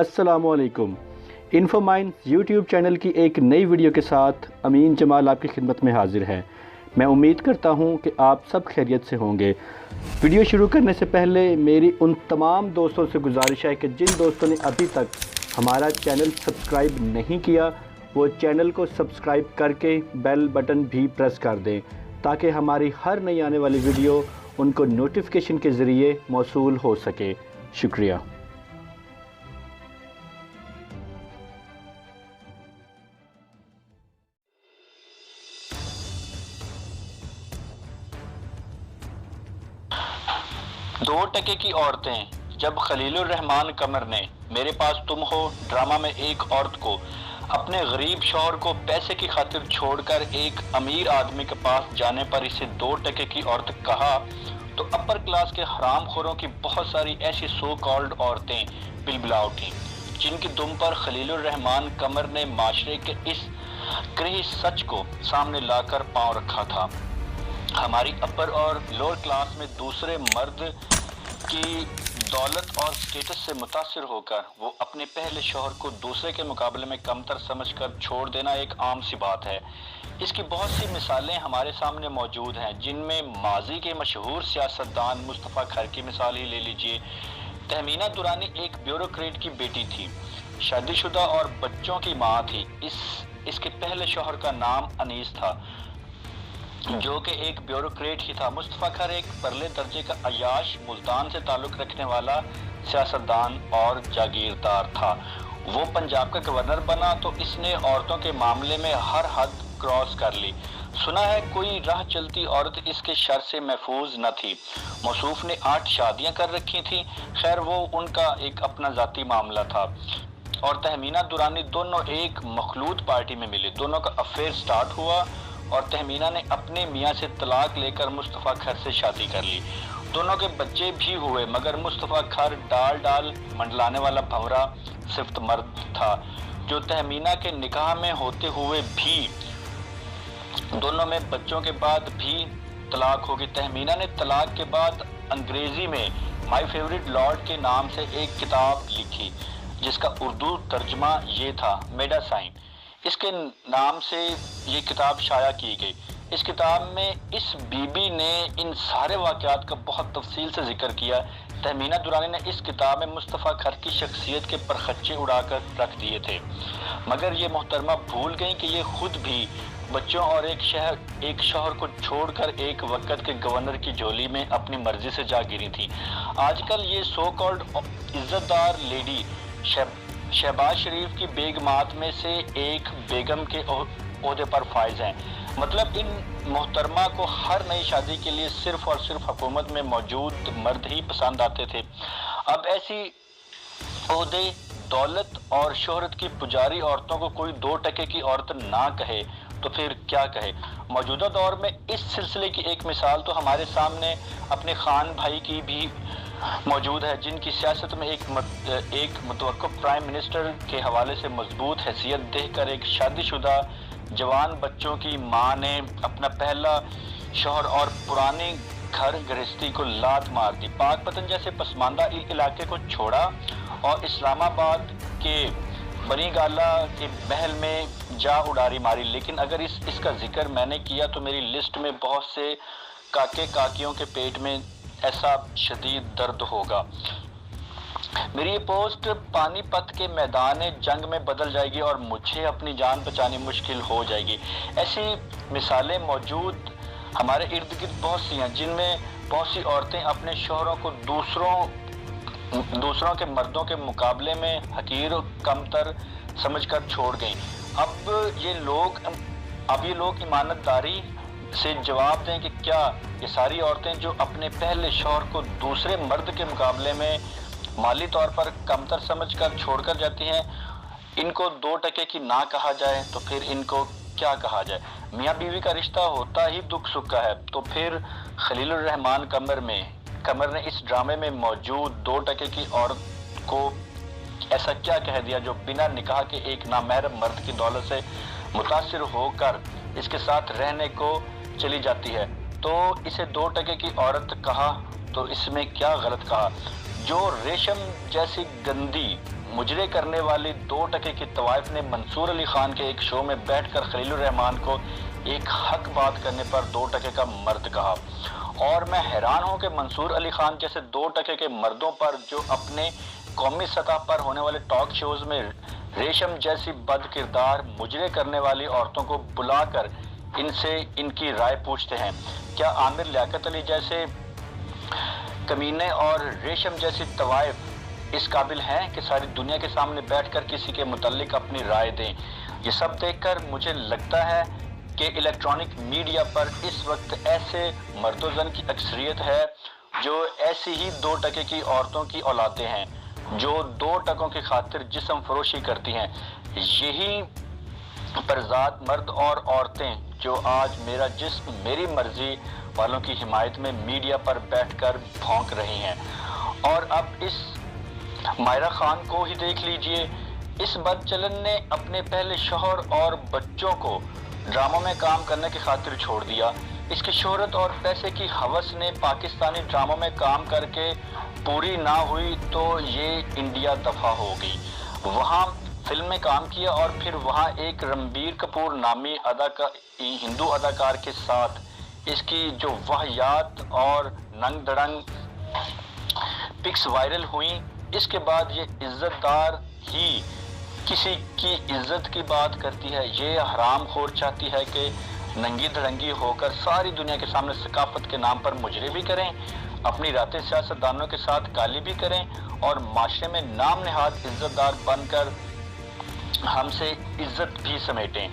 अस्सलामुअलैकुम। इन्फोमाइन YouTube channel की एक नई वीडियो के साथ अमीन जमाल आपकी खिदमत में हाजिर है। मैं उम्मीद करता हूं कि आप सब खैरियत से होंगे। वीडियो शुरू करने से पहले मेरी उन तमाम दोस्तों से गुजारिश है कि जिन दोस्तों ने अभी तक हमारा चैनल सब्सक्राइब नहीं किया वो चैनल को सब्सक्राइब करके बेल बटन भी प्रेस कर दें ताकि हमारी हर नई आने वाली वीडियो उनको नोटिफिकेशन के ज़रिए मौसूल हो सके। शुक्रिया। दो टके की औरतें। जब खलीलुर रहमान कमर ने मेरे पास तुम हो ड्रामा में एक औरत को अपने गरीब शौहर को पैसे की खातिर छोड़कर एक अमीर आदमी के पास जाने पर इसे दो टके की औरत कहा तो अपर क्लास के हरामखोरों की बहुत सारी ऐसी सो कॉल्ड औरतें बिलबिला उठी जिनकी दुम पर खलीलुर रहमान कमर ने माशरे के इस गृह सच को सामने लाकर पांव रखा था। हमारी अपर और लोअर क्लास में दूसरे मर्द की दौलत और स्टेटस से मुतासिर होकर वो अपने पहले शौहर को दूसरे के मुकाबले में कमतर समझकर छोड़ देना एक आम सी बात है। इसकी बहुत सी मिसालें हमारे सामने मौजूद हैं, जिनमें माजी के मशहूर सियासतदान मुस्तफ़ा खर की मिसाल ही ले लीजिए। तहमीना दुरानी एक ब्यूरोक्रेट की बेटी थी, शादीशुदा और बच्चों की माँ थी। इसके पहले शौहर का नाम अनीस था जो कि एक ब्यूरोक्रेट ही था। मुस्तफ़ा खर एक परले दर्जे का अयाश, मुल्तान से ताल्लुक़ रखने वाला सियासतदान और जागीरदार था। वो पंजाब का गवर्नर बना तो इसने औरतों के मामले में हर हद क्रॉस कर ली। सुना है कोई राह चलती औरत इसके शर से महफूज न थी। मौसूफ ने 8 शादियां कर रखी थी। खैर वो उनका एक अपना ज़ाती मामला था और तहमीना दुरानी दोनों एक मखलूत पार्टी में मिले। दोनों का अफेयर स्टार्ट हुआ और तहमीना ने अपने मियाँ से तलाक लेकर मुस्तफ़ा खर से शादी कर ली। दोनों के बच्चे भी हुए, मगर मुस्तफ़ा खर डाल मंडलाने वाला भंवरा सिफ्त मर्द था जो तहमीना के निकाह में होते हुए भी दोनों में बच्चों के बाद भी तलाक हो गई। तहमीना ने तलाक के बाद अंग्रेजी में माई फेवरेट लॉर्ड के नाम से एक किताब लिखी जिसका उर्दू तर्जमा ये था, मेडासाइन। इसके नाम से ये किताब शाया की गई। इस किताब में इस बीबी ने इन सारे वाक़यात का बहुत तफसील से जिक्र किया। तहमीना दुरानी ने इस किताब में मुस्तफ़ा खर की शख्सियत के परखच्चे उड़ाकर रख दिए थे, मगर ये मोहतरमा भूल गई कि ये खुद भी बच्चों और एक शौहर को छोड़कर एक वक़्त के गवर्नर की झोली में अपनी मर्जी से जा गिरी थी। आजकल ये सो कॉल्ड इज्जतदार लेडी शहबाज शरीफ की बेगमात में से एक बेगम के ओहदे पर फाइज हैं। मतलब इन मोहतरमा को हर नई शादी के लिए सिर्फ और सिर्फ हुकूमत में मौजूद मर्द ही पसंद आते थे। अब ऐसी ओहदे, दौलत और शोहरत की पुजारी औरतों को कोई दो टके की औरत ना कहे तो फिर क्या कहे। मौजूदा दौर में इस सिलसिले की एक मिसाल तो हमारे सामने अपने खान भाई की भी मौजूद है, जिनकी सियासत में एक मुतवक्किफ प्राइम मिनिस्टर के हवाले से मजबूत हैसियत देकर एक शादीशुदा जवान बच्चों की मां ने अपना पहला शौहर और पुराने घर गृहस्थी को लात मार दी। पाकपतन जैसे पसमानदा इलाके को छोड़ा और इस्लामाबाद के बनी गाला के महल में जा उड़ारी मारी। लेकिन अगर इसका जिक्र मैंने किया तो मेरी लिस्ट में बहुत से काके काकियों के पेट में ऐसा शदीद दर्द होगा। मेरी ये पोस्ट पानीपत के मैदान जंग में बदल जाएगी और मुझे अपनी जान बचानी मुश्किल हो जाएगी। ऐसी मिसालें मौजूद हमारे इर्द गिर्द बहुत सी हैं, जिनमें बहुत सी औरतें अपने शौहरों को दूसरों के मर्दों के मुकाबले में हकीर कमतर समझकर छोड़ गईं। अब ये लोग ईमानदारी से जवाब दें कि क्या ये सारी औरतें जो अपने पहले शौहर को दूसरे मर्द के मुकाबले में माली तौर पर कमतर समझकर छोड़कर जाती हैं, इनको दो टके की ना कहा जाए तो फिर इनको क्या कहा जाए। मियाँ बीवी का रिश्ता होता ही दुख सुख का है, तो फिर खलीलुर रहमान कमर ने इस ड्रामे में मौजूद दो टके की औरत को ऐसा क्या कह दिया जो बिना निकाह के एक नामहरम मर्द की दौलत से मुतासिर होकर इसके साथ रहने को चली जाती है। तो इसे दो टके की औरत कहा तो इसमें क्या गलत कहा। जो रेशम जैसी गंदी मुजरे करने वाली 2 टके की तवाइफ ने मंसूर अली खान के एक शो में बैठकर खलीलुर रहमान को एक हक बात करने पर 2 टके का मर्द कहा। और मैं हैरान हूं कि मंसूर अली खान जैसे 2 टके के मर्दों पर, जो अपने कौमी सतह पर होने वाले टॉक शोज में रेशम जैसी बद किरदार मुजरे करने वाली औरतों को बुलाकर इनसे इनकी राय पूछते हैं। क्या आमिर लियाकत अली जैसे कमीने और रेशम जैसी तवाइफ इस काबिल हैं कि सारी दुनिया के सामने बैठकर किसी के मुतालिक अपनी राय दें? ये सब देखकर मुझे लगता है कि इलेक्ट्रॉनिक मीडिया पर इस वक्त ऐसे मर्दोजन की अक्सरियत है जो ऐसी ही 2 टके की औरतों की औलादें हैं, जो 2 टकों की खातिर जिस्म फरोशी करती हैं। यही परजात मर्द और औरतें जो आज मेरा जिस्म मेरी मर्जी वालों की हिमायत में मीडिया पर बैठकर भौंक रही हैं। और अब इस मायरा खान को ही देख लीजिए। इस बदचलन ने अपने पहले शौहर और बच्चों को ड्रामों में काम करने की खातिर छोड़ दिया। इसकी शोहरत और पैसे की हवस ने पाकिस्तानी ड्रामों में काम करके पूरी ना हुई तो ये इंडिया दफा हो गई। वहाँ फिल्म में काम किया और फिर वहाँ एक रणबीर कपूर नामी हिंदू अदाकार के साथ इसकी जो वाहियात और नंग दड़ंग पिक्स वायरल हुई, इसके बाद ये इज्जतदार ही किसी की इज्जत की बात करती है। ये हरामखोर चाहती है कि नंगी धड़ंगी होकर सारी दुनिया के सामने सकाफत के नाम पर मुजरे भी करें, अपनी रातें सियासतदानों के साथ काली भी करें और माशरे में नाम नेहाद इज्जतदार बनकर हमसे इज्जत भी समेटें।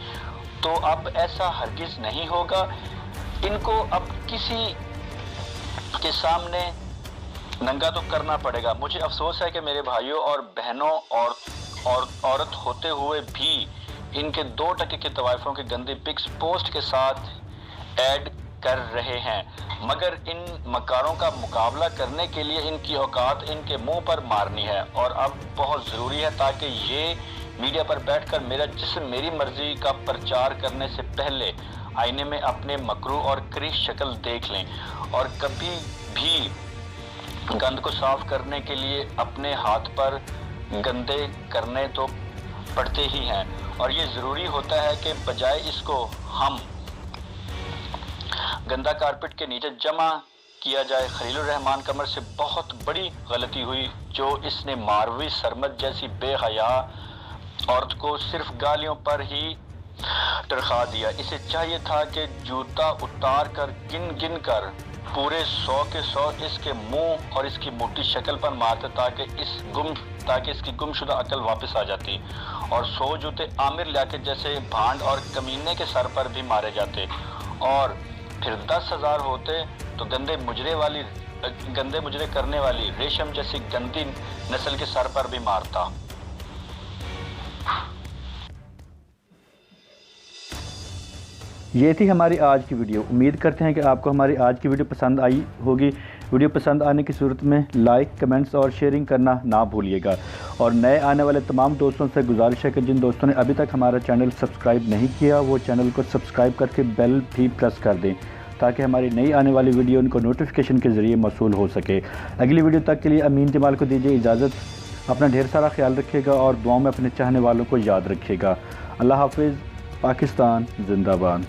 तो अब ऐसा हरगिज नहीं होगा। इनको अब किसी के सामने नंगा तो करना पड़ेगा। मुझे अफसोस है कि मेरे भाइयों और बहनों और औरत होते हुए भी इनके 2 टके की तवाइफों के गंदे पिक्स पोस्ट के साथ ऐड कर रहे हैं, मगर इन मकारों का मुकाबला करने के लिए इनकी औकात इनके मुंह पर मारनी है। और अब बहुत ज़रूरी है ताकि ये मीडिया पर बैठकर मेरा जिस्म मेरी मर्जी का प्रचार करने से पहले आईने में अपने मकरू और करीह शक्ल देख लें और कभी भी गंद को साफ करने के लिए अपने हाथ पर गंदे करने तो पड़ते ही हैं। और ये ज़रूरी होता है कि बजाय इसको हम गंदा कारपेट के नीचे जमा किया जाए। खलीलुर रहमान कमर से बहुत बड़ी गलती हुई जो इसने मारवी सरमद जैसी बेहया औरत को सिर्फ गालियों पर ही तरखा दिया। इसे चाहिए था कि जूता उतार कर गिन गिन कर पूरे 100 के 100 इसके मुंह और इसकी मोटी शक्ल पर मारते ताकि इसकी गुमशुदा अकल वापस आ जाती और 100 जूते आमिर लियाकत जैसे भांड और कमीने के सर पर भी मारे जाते और फिर 10,000 होते तो गंदे मुजरे करने वाली रेशम जैसी गंदी नस्ल के सर पर भी मारता। ये थी हमारी आज की वीडियो। उम्मीद करते हैं कि आपको हमारी आज की वीडियो पसंद आई होगी। वीडियो पसंद आने की सूरत में लाइक, कमेंट्स और शेयरिंग करना ना भूलिएगा। और नए आने वाले तमाम दोस्तों से गुजारिश है कि जिन दोस्तों ने अभी तक हमारा चैनल सब्सक्राइब नहीं किया वो चैनल को सब्सक्राइब करके बेल भी प्रेस कर दें ताकि हमारी नई आने वाली वीडियो उनको नोटिफिकेशन के ज़रिए मौसूल हो सके। अगली वीडियो तक के लिए अमीन जमाल को दीजिए इजाज़त। अपना ढेर सारा ख्याल रखिएगा और दुआओं में अपने चाहने वालों को याद रखिएगा। अल्लाह हाफिज़। पाकिस्तान जिंदाबाद।